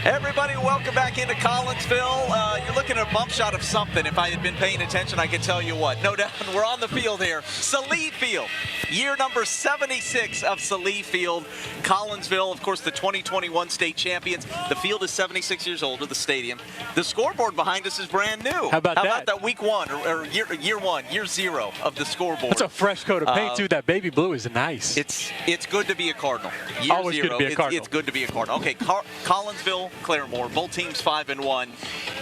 Everybody, welcome back into Collinsville. You're looking at a bump shot of something. If I had been paying attention, I could tell you what. No doubt, we're on the field here. Salee Field, year number 76 of Salee Field. Collinsville, of course, the 2021 state champions. The field is 76 years old, or the stadium. The scoreboard behind us is brand new. How about that? Week one, or year zero of the scoreboard? That's a fresh coat of paint, too. That baby blue is nice. It's good to be a Cardinal. Always good to be a Cardinal. It's good to be a Cardinal. Okay, Collinsville, Claremore, both teams 5-1.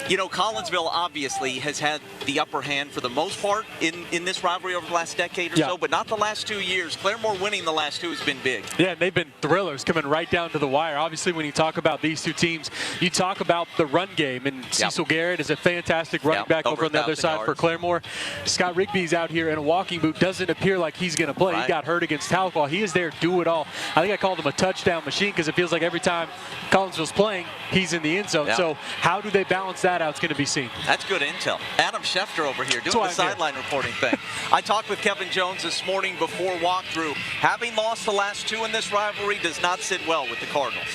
You know, Collinsville obviously has had the upper hand for the most part in this rivalry over the last decade or so, but not the last 2 years. Claremore winning the last two has been big. Yeah, they've been thrillers coming right down to the wire. Obviously, when you talk about these two teams, you talk about the run game, and Cecil Garrett is a fantastic running back over on the other side for Claremore. Scott Rigby's out here in a walking boot. Doesn't appear like he's going to play. He got hurt against Tahlequah. He is there, do it all. I think I called him a touchdown machine because it feels like every time Collinsville's playing, he's in the end zone. So how do they balance that out? It's going to be seen. That's good intel. Adam Schefter over here doing the sideline reporting thing. I talked with Kevin Jones this morning before walkthrough. Having lost the last two in this rivalry does not sit well with the Cardinals.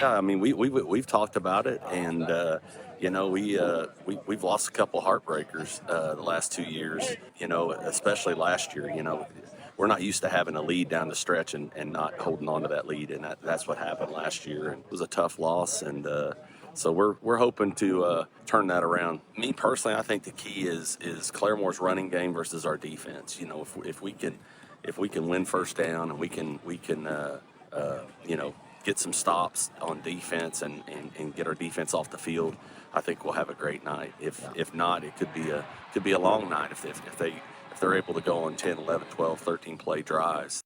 I mean, we've talked about it, and you know, we've lost a couple heartbreakers the last 2 years. You know, especially last year. You know, we're not used to having a lead down the stretch and not holding on to that lead, and that's what happened last year. And it was a tough loss, and so we're hoping to turn that around. Me personally, I think the key is Claremore's running game versus our defense. You know, if we can win first down and we can you know, get some stops on defense and get our defense off the field, I think we'll have a great night. If not, it could be a long night if they're able to go on 10, 11, 12, 13 play drives.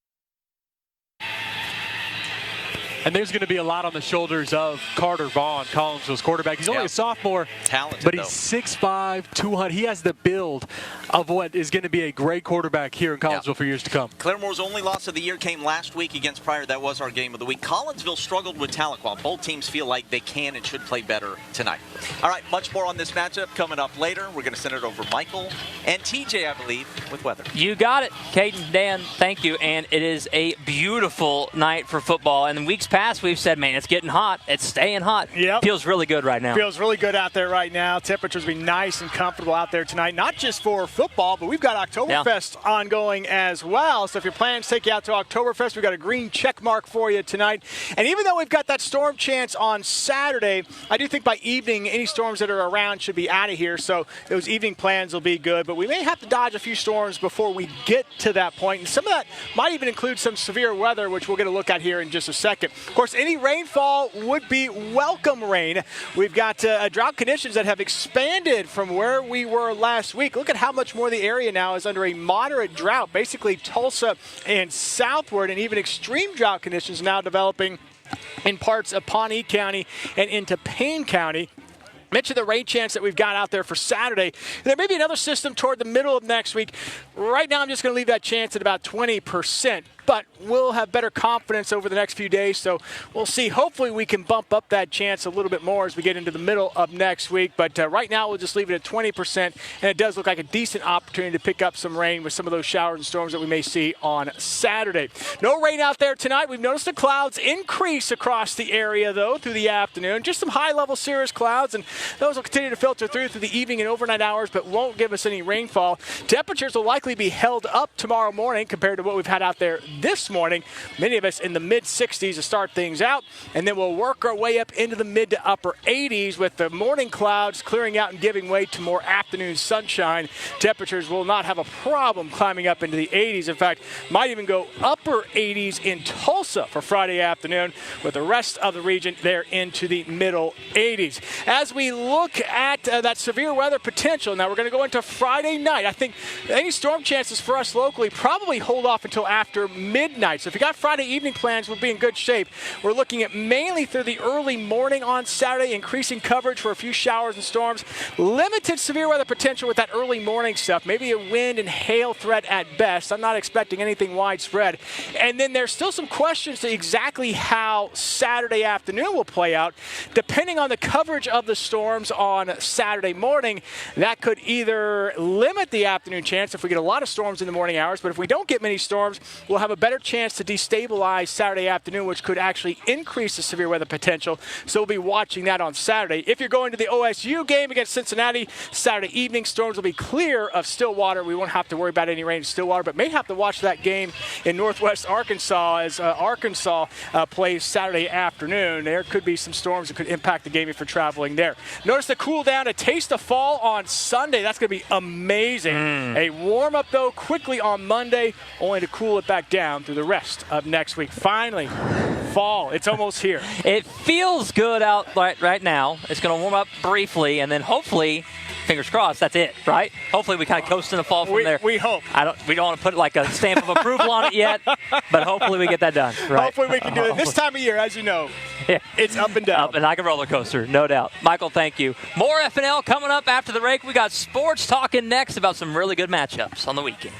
And there's going to be a lot on the shoulders of Carter Vaughn, Collinsville's quarterback. He's only a sophomore, talented, but he's 6'5", 200. He has the build of what is going to be a great quarterback here in Collinsville for years to come. Claremore's only loss of the year came last week against Pryor. That was our game of the week. Collinsville struggled with Tahlequah. Both teams feel like they can and should play better tonight. All right, much more on this matchup coming up later. We're going to send it over Michael and TJ, I believe, with weather. You got it, Caden, Dan, thank you. And it is a beautiful night for football. And in weeks past, we've said, man, it's getting hot. It's staying hot. Yep. Feels really good right now. Feels really good out there right now. Temperatures will be nice and comfortable out there tonight, not just for football, but we've got Oktoberfest ongoing as well. So if your plans take you out to Oktoberfest, we've got a green check mark for you tonight. And even though we've got that storm chance on Saturday, I do think by evening, any storms that are around should be out of here. So those evening plans will be good. But we may have to dodge a few storms before we get to that point. And some of that might even include some severe weather, which we'll get a look at here in just a second. Of course, any rainfall would be welcome rain. We've got drought conditions that have expanded from where we were last week. Look at how much more the area now is under a moderate drought, basically Tulsa and southward, and even extreme drought conditions now developing in parts of Pawnee County and into Payne County. Mention the rain chance that we've got out there for Saturday. There may be another system toward the middle of next week. Right now, I'm just going to leave that chance at about 20%. But we'll have better confidence over the next few days, so we'll see. Hopefully, we can bump up that chance a little bit more as we get into the middle of next week. But right now, we'll just leave it at 20%, and it does look like a decent opportunity to pick up some rain with some of those showers and storms that we may see on Saturday. No rain out there tonight. We've noticed the clouds increase across the area, though, through the afternoon. Just some high-level cirrus clouds, and those will continue to filter through the evening and overnight hours, but won't give us any rainfall. Temperatures will likely be held up tomorrow morning compared to what we've had out there this morning. Many of us in the mid-60s to start things out, and then we'll work our way up into the mid to upper 80s with the morning clouds clearing out and giving way to more afternoon sunshine. Temperatures will not have a problem climbing up into the 80s. In fact, might even go upper 80s in Tulsa for Friday afternoon, with the rest of the region there into the middle 80s. As we look at that severe weather potential, now we're going to go into Friday night. I think any storm chances for us locally probably hold off until after midnight. So if you got Friday evening plans, we'll be in good shape. We're looking at mainly through the early morning on Saturday, increasing coverage for a few showers and storms. Limited severe weather potential with that early morning stuff. Maybe a wind and hail threat at best. I'm not expecting anything widespread. And then there's still some questions to exactly how Saturday afternoon will play out. Depending on the coverage of the storms on Saturday morning, that could either limit the afternoon chance if we get a lot of storms in the morning hours, but if we don't get many storms, we'll have a better chance to destabilize Saturday afternoon, which could actually increase the severe weather potential. So we'll be watching that on Saturday. If you're going to the OSU game against Cincinnati, Saturday evening, storms will be clear of Stillwater. We won't have to worry about any rain in Stillwater, but may have to watch that game in Northwest Arkansas as Arkansas plays Saturday afternoon. There could be some storms that could impact the game if you're traveling there. Notice the cool down, a taste of fall on Sunday. That's going to be amazing. A warm up, though, quickly on Monday, only to cool it back down through the rest of next week. Finally, fall. It's almost here. It feels good out right now. It's going to warm up briefly, and then hopefully, fingers crossed, that's it, right? Hopefully we kind of coast in the fall from there. We hope. We don't want to put like a stamp of approval on it yet, but hopefully we get that done. Right? Hopefully we can do it. This time of year, as you know, it's up and down. Up and like a roller coaster, no doubt. Michael, thank you. More F&L coming up after the break. We got sports talking next about some really good matchups on the weekend.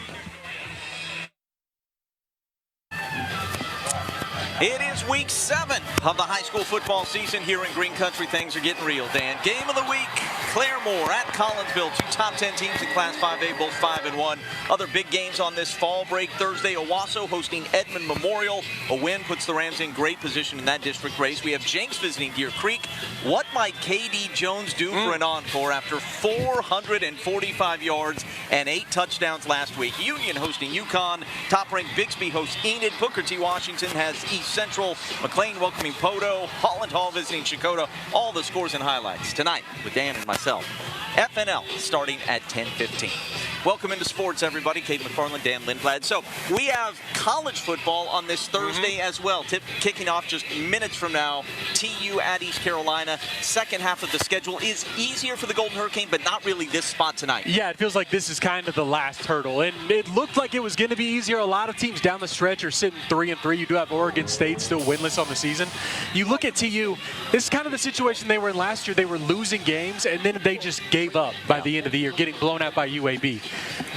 It is week 7 of the high school football season here in Green Country. Things are getting real, Dan. Game of the week, Claremore at Collinsville. 2 top 10 teams in Class 5A, both 5-1. Other big games on this fall break. Thursday, Owasso hosting Edmond Memorial. A win puts the Rams in great position in that district race. We have Jenks visiting Deer Creek. What might K.D. Jones do for an encore after 445 yards and 8 touchdowns last week? Union hosting UConn. Top-ranked Bixby hosts Enid. Booker T. Washington has East Central. McLean welcoming Podo. Holland Hall visiting Chakota. All the scores and highlights tonight with Dan and myself. FNL starting at 10:15. Welcome into sports, everybody. Kate McFarland, Dan Lindblad. So we have college football on this Thursday as well. Kicking off just minutes from now. TU at East Carolina. Second half of the schedule is easier for the Golden Hurricane, but not really this spot tonight. Yeah, it feels like this is kind of the last hurdle. And it looked like it was going to be easier. A lot of teams down the stretch are sitting 3-3. You do have Oregon State still winless on the season. You look at TU, this is kind of the situation they were in last year. They were losing games, and then they just gave up by the end of the year, getting blown out by UAB.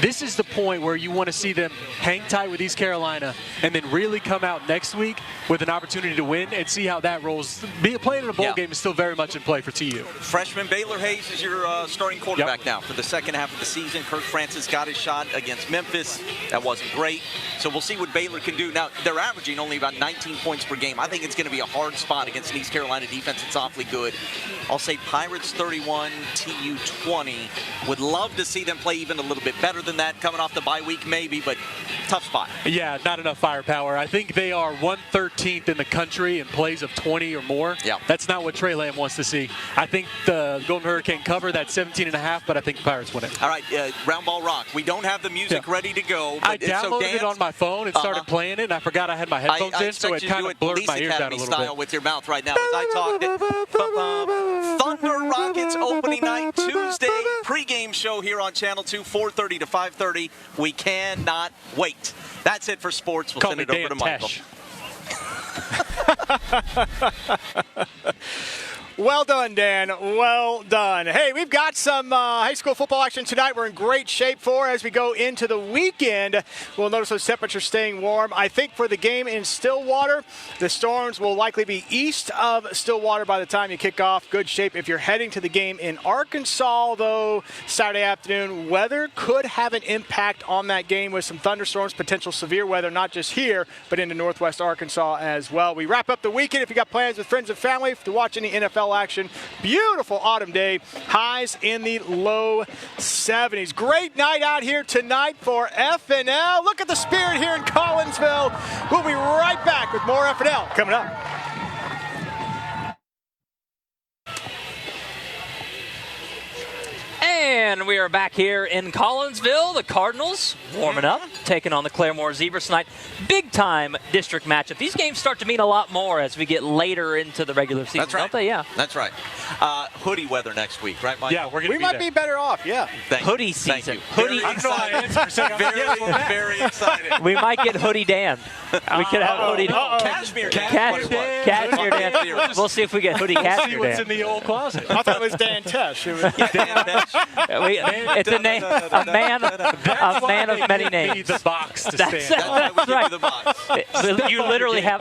This is the point where you want to see them hang tight with East Carolina and then really come out next week with an opportunity to win and see how that rolls. Playing in a bowl game is still very much in play for TU. Freshman Baylor Hayes is your starting quarterback now for the second half of the season. Kirk Francis got his shot against Memphis. That wasn't great. So we'll see what Baylor can do. Now, they're averaging only about 19 points per game. I think it's going to be a hard spot against an East Carolina defense that's awfully good. I'll say Pirates 31, TU 20. Would love to see them play even a little bit better than that coming off the bye week maybe, but tough spot. Yeah, not enough firepower. I think they are 113th in the country in plays of 20 or more. Yeah. That's not what Trey Lamb wants to see. I think the Golden Hurricane cover that 17.5, but I think the Pirates win it. All right, Round Ball Rock. We don't have the music ready to go. But I downloaded it on my phone and started playing it, and I forgot I had my headphones in, so it kind of blurred my ears out a little bit. With your mouth right now as I talked it. Thunder Rockets opening night Tuesday pregame show here on Channel 2, 4:30 to 5:30. We cannot wait. That's it for sports. We'll send it over to Michael. Well done, Dan. Well done. Hey, we've got some high school football action tonight we're in great shape for as we go into the weekend. We'll notice those temperatures staying warm. I think for the game in Stillwater, the storms will likely be east of Stillwater by the time you kick off. Good shape if you're heading to the game in Arkansas, though, Saturday afternoon. Weather could have an impact on that game with some thunderstorms, potential severe weather, not just here, but into northwest Arkansas as well. We wrap up the weekend. If you got plans with friends and family to watch any NFL action, beautiful autumn day, highs in the low 70s. Great night out here tonight for FNL. Look at the spirit here in Collinsville. We'll be right back with more FNL coming up. And we are back here in Collinsville. The Cardinals warming up, taking on the Claremore Zebras tonight. Big time district matchup. These games start to mean a lot more as we get later into the regular season, That's right. don't they? Yeah. That's right. Hoodie weather next week, right, Mike? Yeah, We might be better off, yeah. Hoodie season. Hoodie I don't know how I answer for saying very excited. We might get Hoodie Dan. We could have Hoodie Dan. Cashmere Dan. Cashmere Dan. We'll see if we get Hoodie see Cashmere what's Dan. in the old closet. I thought it was Dan Tesh. Dan Tesh. It's a name, a man of many names. The box to That's stand on. That's right. The box. You literally have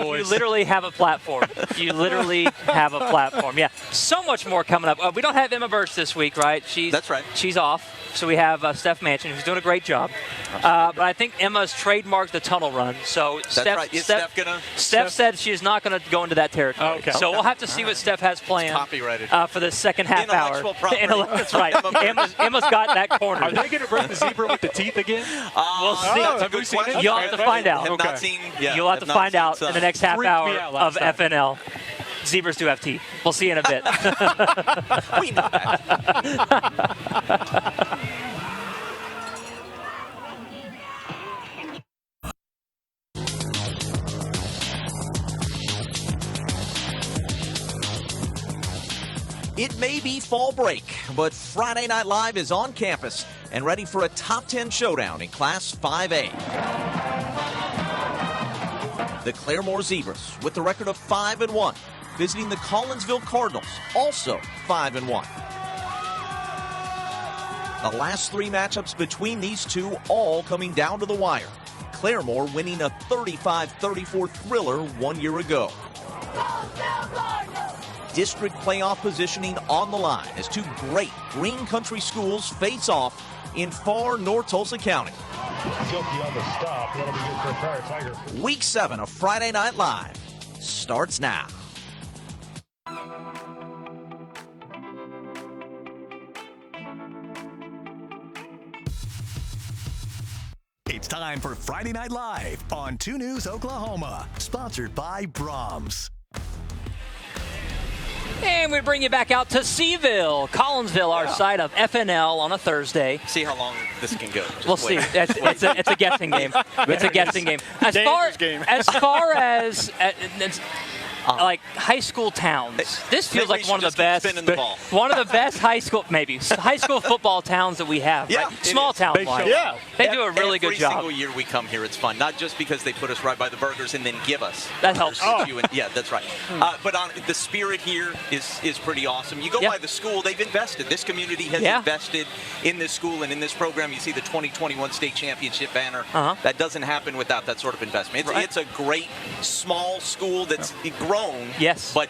a platform. You literally have a platform. Yeah. So much more coming up. We don't have Emma Birch this week, right? That's right. She's off. So we have Steph Manchin, who's doing a great job. But I think Emma's trademarked the tunnel run. So Steph said she is not going to go into that territory. Okay. So we'll have to see what Steph has planned for the second half hour. That's right. Emma's got that corner. Are they going to bring the zebra with the teeth again? We'll see. Have we seen it? You'll have to find out. You'll have to find out in the next half hour of FNL. Zebras do have teeth. We'll see in a bit. We know that. It may be fall break, but Friday Night Live is on campus and ready for a top 10 showdown in Class 5A. The Claremore Zebras, with the record of 5-1, visiting the Collinsville Cardinals, also 5-1. The last three matchups between these two all coming down to the wire. Claremore winning a 35-34 thriller 1 year ago. District playoff positioning on the line as two great Green Country schools face off in far North Tulsa County. Week 7 of Friday Night Live starts now. It's time for Friday Night Live on 2 News Oklahoma, sponsored by Brahms. And we bring you back out to Seville, Collinsville, our side of FNL on a Thursday. See how long this can go. We'll see. It's a guessing game. It's a guessing game. As far as like high school towns, this feels like one of the best. One of the best high school football towns that we have. Yeah, right? Small town wise. Yeah, they do a really good job. Every single year we come here, it's fun. Not just because they put us right by the burgers and then give us. That helps. Yeah, that's right. But the spirit here is pretty awesome. You go by the school; they've invested. This community has invested in this school and in this program. You see the 2021 state championship banner. That doesn't happen without that sort of investment. It's a great small school that's grown. Yes. But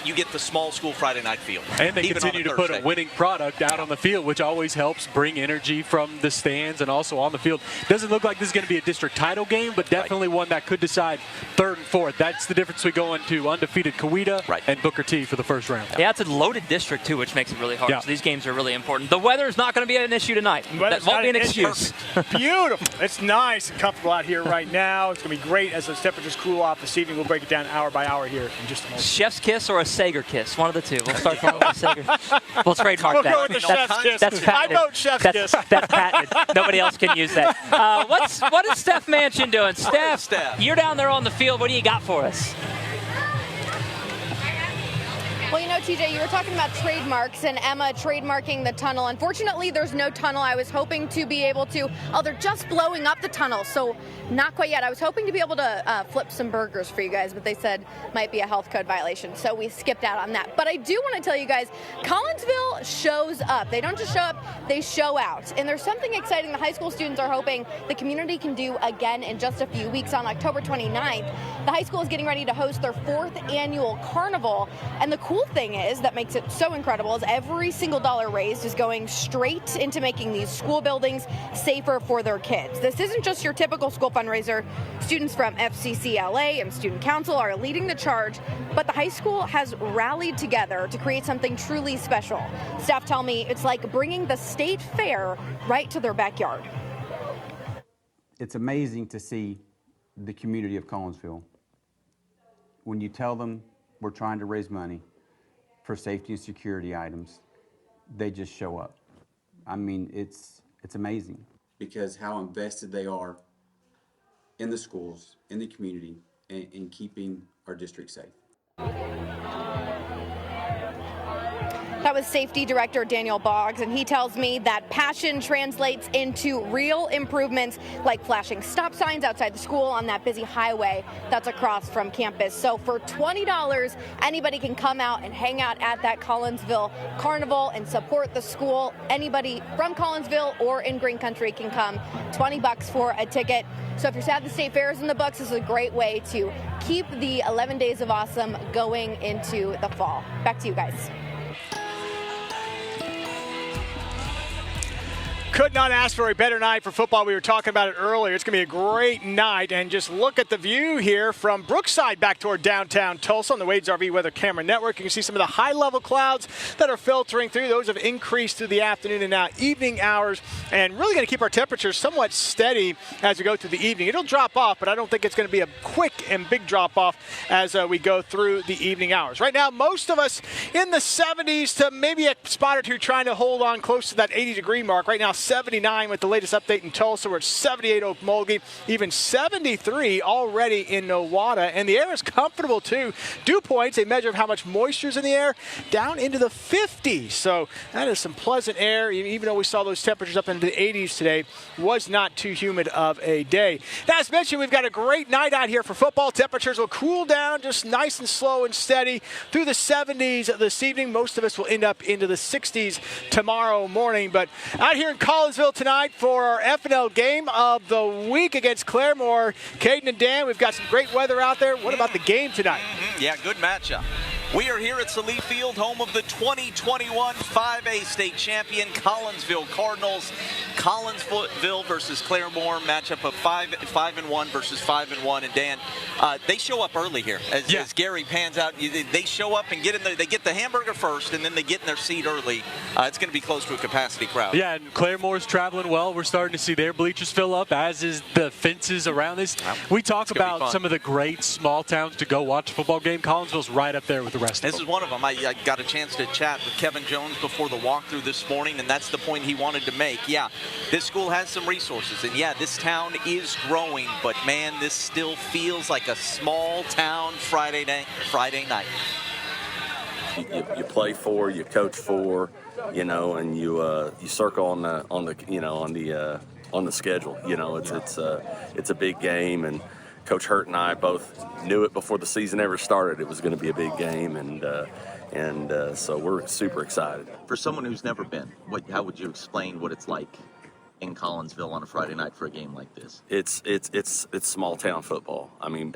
you get the small school Friday night feel. And they continue to put a winning product out on the field, which always helps bring energy from the stands and also on the field. Doesn't look like this is going to be a district title game, but definitely one that could decide 3rd and 4th. That's the difference we go into undefeated Coweta and Booker T for the first round. Yeah, it's a loaded district, too, which makes it really hard. So these games are really important. The weather is not going to be an issue tonight. That won't be an excuse. Beautiful. It's nice and comfortable out here right now. It's going to be great as the temperatures cool off this evening. We'll break it down hour by hour here in just a moment. Chef's kiss or a Sager kiss? One of the two. We'll start calling it a Sager. We'll trademark that. We'll go with the chef's kiss. That's patented. I vote chef's kiss. That's patented. Nobody else can use that. What is Steph Manchin doing? Steph, you're down there on the field. What do you got for us? Well, you know, TJ, you were talking about trademarks and Emma trademarking the tunnel. Unfortunately, there's no tunnel. I was hoping to be able to, they're just blowing up the tunnel, so not quite yet. I was hoping to be able to flip some burgers for you guys, but they said might be a health code violation, so we skipped out on that. But I do want to tell you guys, Collinsville shows up. They don't just show up, they show out. And there's something exciting the high school students are hoping the community can do again in just a few weeks. On October 29th, the high school is getting ready to host their 4th annual carnival, and the cool thing is that makes it so incredible is every single dollar raised is going straight into making these school buildings safer for their kids. This isn't just your typical school fundraiser. Students from FCCLA and Student Council are leading the charge, but the high school has rallied together to create something truly special. Staff tell me it's like bringing the state fair right to their backyard. It's amazing to see the community of Collinsville. When you tell them we're trying to raise money for safety and security items, they just show up. I mean, it's amazing because how invested they are in the schools, in the community, and in keeping our district safe. That was safety director Daniel Boggs, and he tells me that passion translates into real improvements like flashing stop signs outside the school on that busy highway that's across from campus. So for $20, anybody can come out and hang out at that Collinsville Carnival and support the school. Anybody from Collinsville or in Green Country can come. $20 for a ticket. So if your South State Fair is in the books, this is a great way to keep the 11 Days of Awesome going into the fall. Back to you guys. Could not ask for a better night for football. We were talking about it earlier. It's going to be a great night. And just look at the view here from Brookside back toward downtown Tulsa on the Wade's RV Weather Camera Network. You can see some of the high-level clouds that are filtering through. Those have increased through the afternoon and now evening hours. And really going to keep our temperatures somewhat steady as we go through the evening. It'll drop off, but I don't think it's going to be a quick and big drop-off as we go through the evening hours. Right now, most of us in the 70s to maybe a spot or two trying to hold on close to that 80-degree mark. Right now, 79 with the latest update in Tulsa. We're at 78 Okmulgee, even 73 already in Nowata, and the air is comfortable too. Dew points, a measure of how much moisture is in the air, down into the 50s. So that is some pleasant air, even though we saw those temperatures up into the 80s today. Was not too humid of a day. Now, as mentioned, we've got a great night out here for football. Temperatures will cool down just nice and slow and steady through the 70s this evening. Most of us will end up into the 60s tomorrow morning, but out here in Collinsville tonight for our FNL game of the week against Claremore. Caden and Dan, we've got some great weather out there. What about the game tonight? Yeah, good matchup. We are here at Salee Field, home of the 2021 5A state champion Collinsville Cardinals. Collinsville versus Claremore, matchup of 5-1 versus 5-1. And Dan, they show up early here. As Gary pans out, they show up and get in there. They get the hamburger first, and then they get in their seat early. It's going to be close to a capacity crowd. Yeah, and Claremore's traveling well. We're starting to see their bleachers fill up, as is the fences around this. We talk about some of the great small towns to go watch a football game. Collinsville's right up there with the rest of them. This is one of them. I got a chance to chat with Kevin Jones before the walkthrough this morning, and that's the point he wanted to make. Yeah, this school has some resources, and yeah, this town is growing, but man, this still feels like a small town Friday night. You play for, you coach for, and you circle on the schedule. It's a big game, and Coach Hurt and I both knew it before the season ever started. It was going to be a big game, and so we're super excited. For someone who's never been, how would you explain what it's like in Collinsville on a Friday night for a game like this? It's small town football. I mean,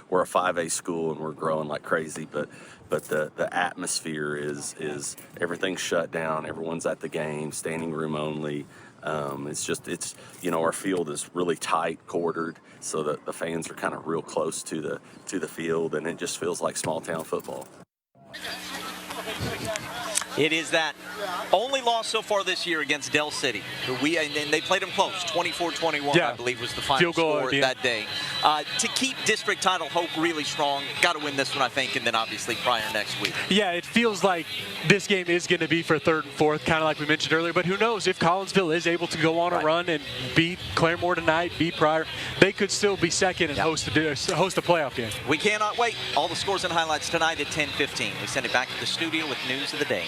we're a 5A school and we're growing like crazy, but the atmosphere is everything's shut down. Everyone's at the game, standing room only. Our field is really tight, quartered, so that the fans are kind of real close to the field, and it just feels like small town football. It is that. Only loss so far this year against Del City. And they played them close. 24-21, I believe, was the final score that day. To keep district title hope really strong, got to win this one, I think, and then obviously Pryor next week. Yeah, it feels like this game is going to be for third and fourth, kind of like we mentioned earlier. But who knows, if Collinsville is able to go on a run and beat Claremore tonight, beat Pryor, they could still be second and host a playoff game. We cannot wait. All the scores and highlights tonight at 10:15. We send it back to the studio with news of the day.